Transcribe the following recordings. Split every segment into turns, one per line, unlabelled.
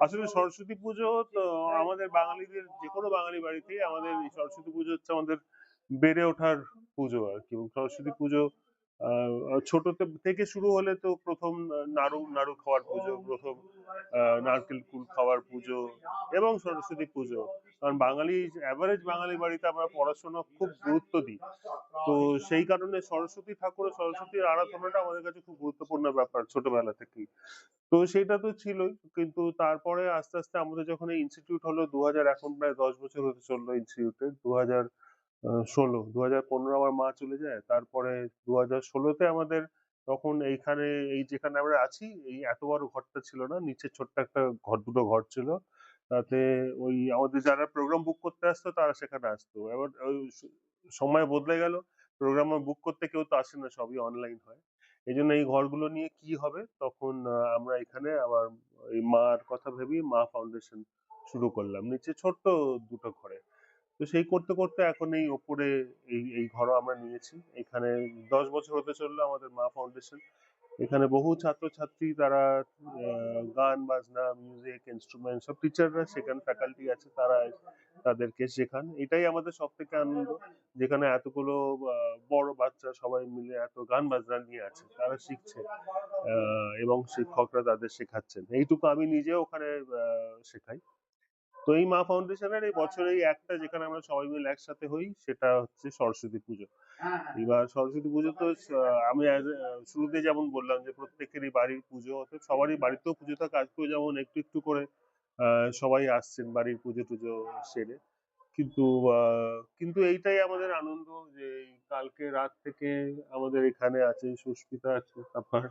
আসলে সরস্বতী পুজো তো আমাদের বাঙালিদের যেকোনো বাঙালি বাড়িতেই আমাদের এই সরস্বতী পুজো হচ্ছে আমাদের বেড়ে ওঠার পুজো আর কি। এবং সরস্বতী পুজো ছোট থেকে শুরু হলে তো প্রথম নাড়ু নাড়ু খাওয়ার পুজো, প্রথম নারকেল কুল খাওয়ার পুজো এবং সরস্বতী পুজো। কারণ বাঙালি অ্যাভারেজ বাঙালি বাড়িতে আমরা পড়াশোনা খুব গুরুত্ব দিই। তো সেই কারণে সরস্বতী ঠাকুর ও সরস্বতীর আরাধনাটা আমাদের কাছে খুব গুরুত্বপূর্ণ ব্যাপার ছোটবেলা থেকেই। তো সেটা তো ছিলই, কিন্তু তারপরে আস্তে আস্তে আমাদের যখন এই ইনস্টিটিউট হলো 2000, এখন প্রায় 10 বছর হতে চললো ইনস্টিটিউটের। 2015 আমার মা চলে যায়। তারপরে 2016-তে আমাদের তখন এইখানে এই যেখানে আমরা আছি এই এত বড় ঘরটা ছিল না, নিচে ছোট্ট একটা ঘর, দুটো ঘর ছিল। তাতে ওই আমাদের যারা প্রোগ্রাম বুক করতে আসতো তারা সেখানে আসতো। এবার ওই সময় বদলে গেল, প্রোগ্রাম বুক করতে কেউ তো আসে না, সবই অনলাইন হয়। এই জন্য এই ঘরগুলো নিয়ে কি হবে, তখন আমরা এখানে আবার এই মার কথা ভেবেই মা ফাউন্ডেশন শুরু করলাম নিচে ছোট্ট দুটো ঘরে। তো সেই করতে করতে এখন এই ওপরে এই এই ঘরও আমরা নিয়েছি। এখানে 10 বছর হতে চললো আমাদের মা ফাউন্ডেশন। এখানে বহু ছাত্রছাত্রী, তারা গান বাজনা, মিউজিক ইনস্ট্রুমেন্ট সব টিচাররা শেখান, ফ্যাকাল্টি আছে, তারা তাদেরকে শেখান। এটাই আমাদের সব থেকে আনন্দ, যেখানে এতগুলো বড় বাচ্চা সবাই মিলে এত গান বাজনা নিয়ে আছে, তারা শিখছে এবং শিক্ষকরা তাদের শেখাচ্ছেন। এইটুকু আমি নিজেও ওখানে শেখাই। তো এই মা ফাউন্ডেশনের এই বছরে একটা যেখানে আমরা সবাই মিলে একসাথে হই, সেটা হচ্ছে সরস্বতী পুজো। এবার সরস্বতী পুজো তো আমি শুরুতে যেমন বললাম যে প্রত্যেকেরই বাড়ির পুজো হতো, সবারই বাড়িতেও পুজো থাকে। আজকেও যেমন একটু একটু করে সবাই আসছেন বাড়ির পুজো টুজো সেরে। কিন্তু কিন্তু এইটাই আমাদের আনন্দ যে এই কালকে রাত থেকে আমাদের এখানে আছে, সুস্মিতা আছে, তারপর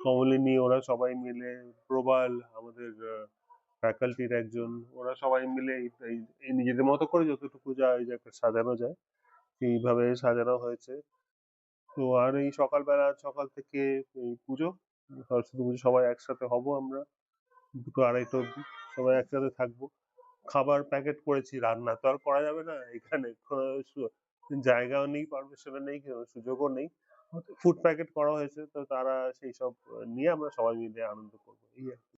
কমলিনী, ওরা সবাই মিলে, প্রবাল আমাদের ফ্যাকাল্টির একজন, ওরা সবাই মিলে এই নিজেদের মতো করে যতটুকু যায় এই জায়গাটা সাজানো যায় সেইভাবে সাজানো হয়েছে। তো আর এই সকালবেলা, সকাল থেকে এই পুজো, সরস্বতী পুজো সবাই একসাথে হব আমরা 2টো 2:30 অব্দি সবাই একসাথে থাকবো। খাবার প্যাকেট করেছি, রান্না তো আর করা যাবে না এখানে, কোনো জায়গাও নেই, পারমিশনও নেই, সুযোগও নেই। ফুড প্যাকেট করা হয়েছে, তো তারা সেই সব নিয়ে আমরা সবাই মিলে আনন্দ করবো, এই আর কি।